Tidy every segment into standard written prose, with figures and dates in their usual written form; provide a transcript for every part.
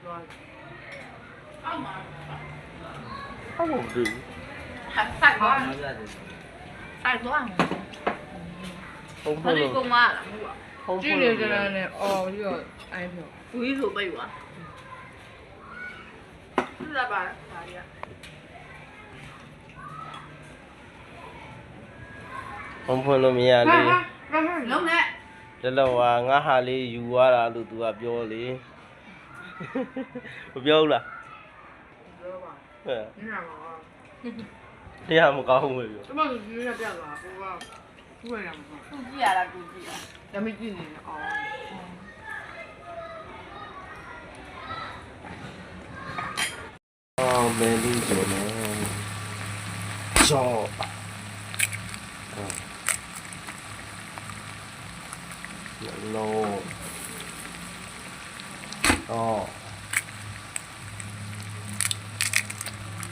ဟုတ်ဘူးဒီဆိုင်သွားဆိုင်သွားဟုတ် ဘာလို့ကုန်လာဟုတ် ကြည့်နေကြတယ်နဲ့အော်ပြီးတော့အဲ့ပြော ဘူးကြီးဆိုပိတ်သွားသူလာပါဒါရီဟုတ်ဖွင့်လို့မရလေ လုံးနဲ့ တလောကငါဟာလေးယူသွားတာလို့ तू ကပြောလေမပြောဘူးလား ပြောပါ ဟဲ့ ညမှာ တရားမကောင်းဘူးပြော ကျမတို့ဒီနေ့ပြတ်သွားကိုကသူ့ရမှာ သူကြည့်ရတာသူကြည့်ရ ဒါမကြည့်နေအော် အော်မင်းလေးကျော်နေကျော်လောအော်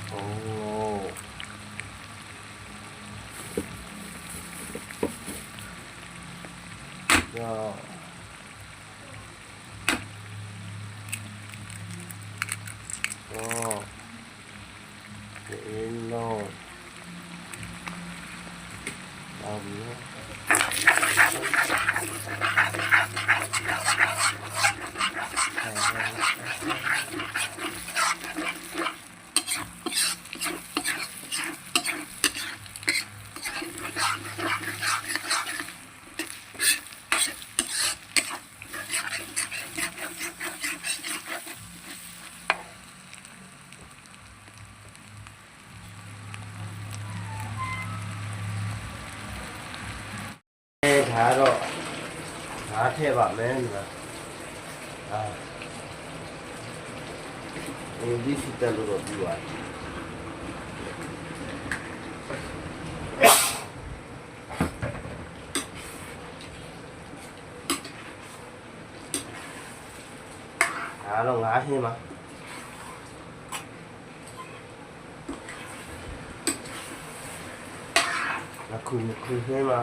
โอ้ยาโอ้เอ็นโลเอาเนาะဒါတော့ဓာတ်ထည့်ပါမယ်ဒီမှာဒီစီတက်လို့တော့ပြီးသွားဒါတော့ငါးဟင်းပါခုဟင်းပါ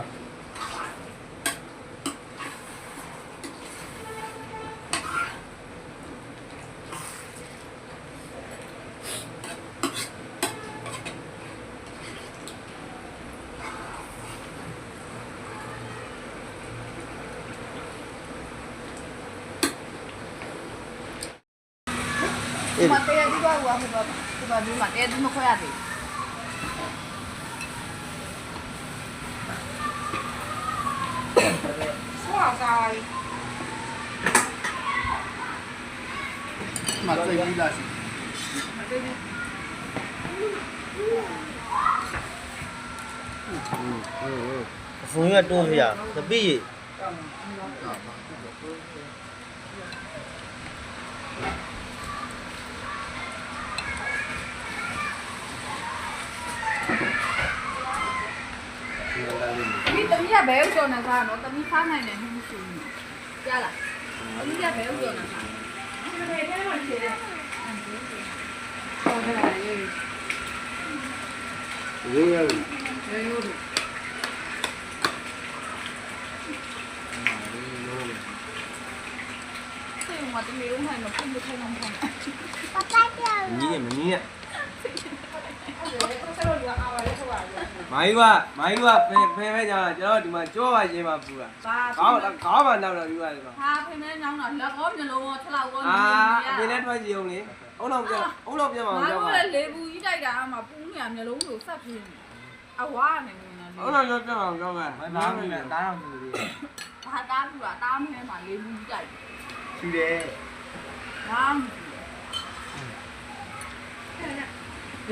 မတရားဒီကွာဟိုဘာဒီမှာတရားဒီမခွဲရသေးဆွာစားမသိဘူးလားစီဖုန်းရတိုးဖေးတပိရေဒီတမီးကဘဲဥကျော်နေစားနော်တမီးဖားနိုင်တယ်မဟုတ်ဘူးကြားလားတမီးကဘဲဥကျော်နေစားဒီလိုပဲမှရှိတယ်ဟောတယ်ရေးရေးရရေးရိုး对，我的没有还没碰不太能碰。ညီးမညီးမိုင်းကဖဲကြတာကျွန်တော်ဒီမှာကြောပါချင်းမှာပူတာခေါင်းမှာနောက်တော့ယူရတယ်ကွာ他偏偏讲了，那我们路我出来我。အပြင်နဲ့ထွက်ကြည့်အောင်လေအုံတော့ပြန်မအောင်ကြောက်ပါ我来内部一代的嘛，不面面路路啥偏，啊我那个呢。အုံတော့ပြန်မအောင်ကြောက်ပါ မနာဘူးနဲ့တားအောင်သူတွေ他打住啊，打面嘛内部一代。 ရှိတယ် 哪？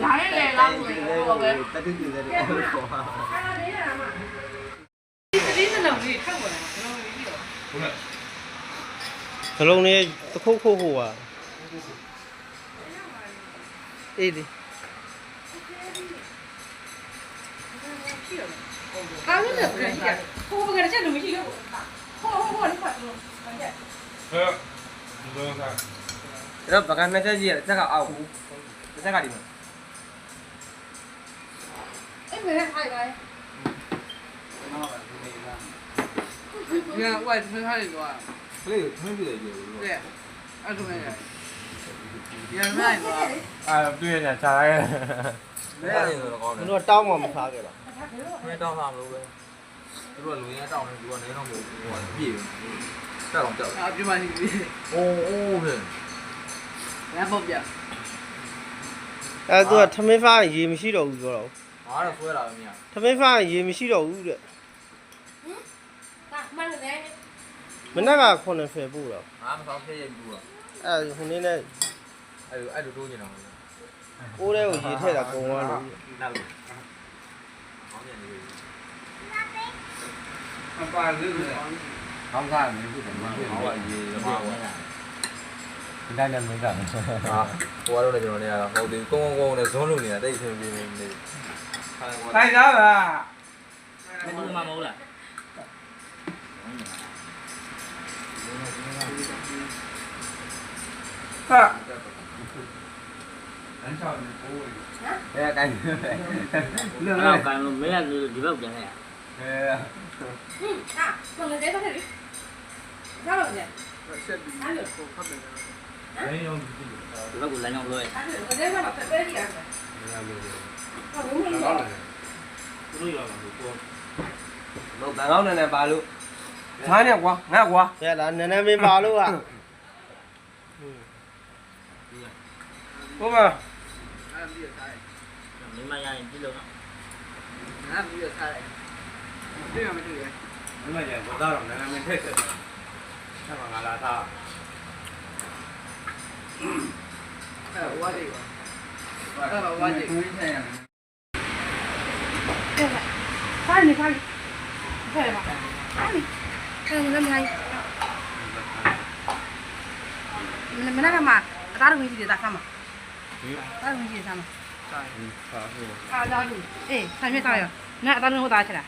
来来拉回我呗。တတိတိတဲ့ခေါ်ပါဒီစလုံးလေးထောက်ပေါ်လာစလုံးလေးတော့ဟုတ်လားစလုံးလေးတခုတ်ခုတ်ဟိုပါအေးဒီကားလို့လည်းပြန်ကြည့်ဟိုဘကလည်းချက်လို့မရှိတော့ဟိုလေးပတ်လို့ပြန်ကြဟဲ့ဒီလိုစားအဲ့တော့ဘကနှစ်ချက်ကြီးရစက်ကအောက်ဘူးစက်ကဒီမှာ哎，没人开来。你看外头他那个ကလေးကိုထွန်းပြတယ်ပြောလို့对အဲ့ဒါလည်း ပြန်လိုက်ပါ တွေ့နေတာခြားရဲ 没啥人都搞 သူ 的， တို့တောင်းမှမစားခဲ့တော့ 没到啥路呗。如果路沿上，如果那种路，我别，这种叫。 အာပြမရှိဘူး 哦哦是， လမ်းပုတ်ပြ အဲသူကထမင်းဖားရင်ရေမရှိတော့ဘူးပြောတော့ 马上出来了没有？ ထမင်းဖားရင်ရေမရှိတော့ဘူးတဲ့ မှန်တယ် မနေ့က90ပို့တော့ 俺们上天也多了， အဲဟိုနေ့နဲ့ 哎就多呢。 အိုးတဲ့ကိုရေထည့်တာကုန်သွားလို့ 那个，好点的。 အပါလေးက 他们看没事怎么？好啊，也好啊。 ဒီတိုင်းလည်းမင်းက 啊，我都那种的，好的，公的走路呢，得一天比那。 ခိုင်သားပါ မတူမှမဟုတ်လား ဟာ အဲတိုင်း အဲ့တော့ကံလို့မင်းကဒီဘက်ပြန်လိုက်ရ အဲ ဟင်းအာပုံနဲ့တက်တယ်ကြားလို့ရတယ် ဆက်ပြီး အဲ့လို ကိုဖတ်တယ် ဘယ်ရော ဒီဘက်ကိုလမ်းကြောင်းလွှဲ အဲ့လိုကိုယ်ကတော့တက်တယ်ကြီးရတယ်ဟုတ်ဘူးမလို့ သူတို့ရောလို့ကို တော့တန်ကောင်းနေပါလို့ငါနဲ့ကွာငါကွာ ရလားနည်းနည်းမင်းပါလို့က ဟိုမှာ အဲ့ဒီထားတယ် မိမရရင်ပြလို့နော် အဲ့ဒီထားတယ်တွေ့ရမတွေ့ရ ဒီမှာကျတော့တော့နည်းနည်းမင်းထည့်တယ်ဆက်မှာငါလာသား အဲ့ဝါးတယ်အဲ့ဝါးတယ်ကိုင်းဆိုင်ရဖိုင်နေဖိုင်ဖဲပါဖိုင်ခံနေမလိုက်မနက်ကမှအသားဝင်ကြီးတွေသားခါမှာအသားဝင်ကြီးတွေသားမှာ ဟာဟို အားလာလို့အေးဆံမြက်သားရငါအသားလုံးဟိုသားချလာ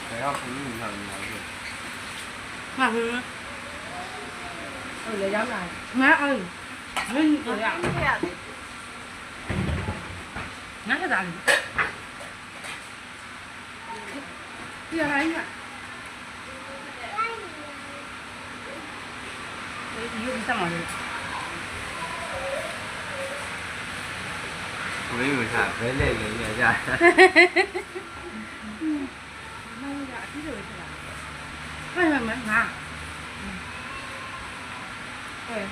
ဘယ်ရောက်ခုနေမှာလဲ ဟာဟင်းဟုတ်လေရောက်လာငါအဲ့မင်းတို့ရငါကသားလေးပြရလိုက်ငါဒီရုပ်စမ်းမလို့ ဘယ်လိုစားဘယ်လဲလဲရကြ မင်းကအတိတွေချလာဟဲ့မငါဟဲ့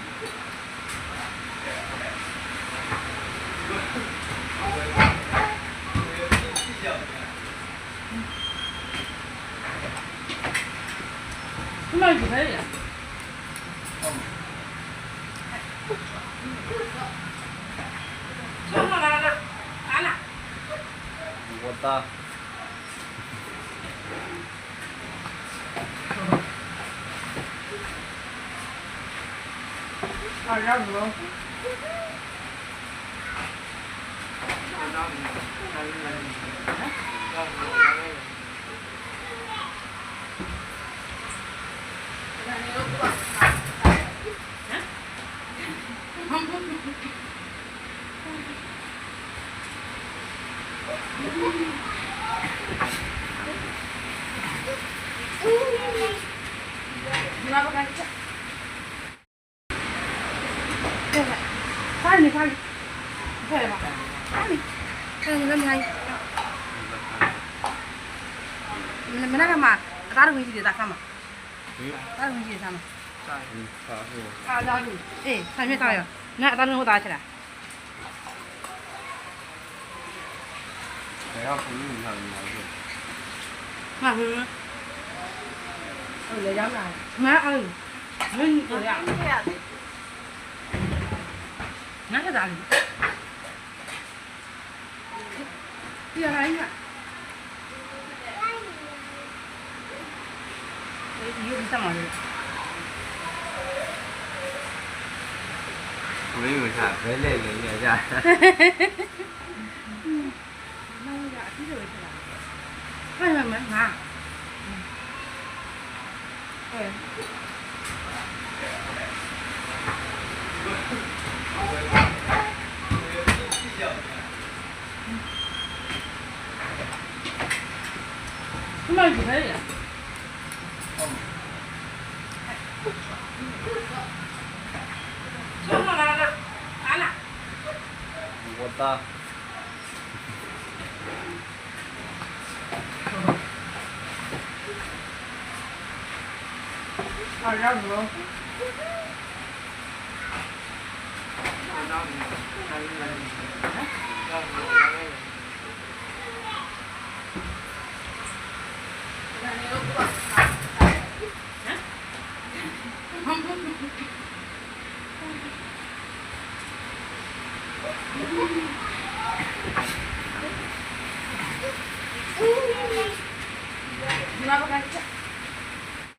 မင်းကဘယ်လဲဆောင်းလာလာအာနာ ဝတ်သား အားရောက်လို့ Mira, porque aquí está. Fali, fali. Fali, fali. Fali, fali, fali. Mira que más. Ada orang yang tidak sama. Ada orang yang tidak sama. ဟာဟို Ada tu. Sampai tahu ya. Nak ada orang yang tahu cerah. ဘယ်ရောက်ခုနေမှာလဲ Mak hu. Oh, le jam lah. Mak ơi. Mình rồi ạ. Nak ada lagi. Dia lain tak? You bisa malu. ဘယ်လိုစားဘယ်လဲလဲရကြ Mau ya, tidur je lah. Mana mana? Cuma itu saja. 我打。啊，然后。Thank you.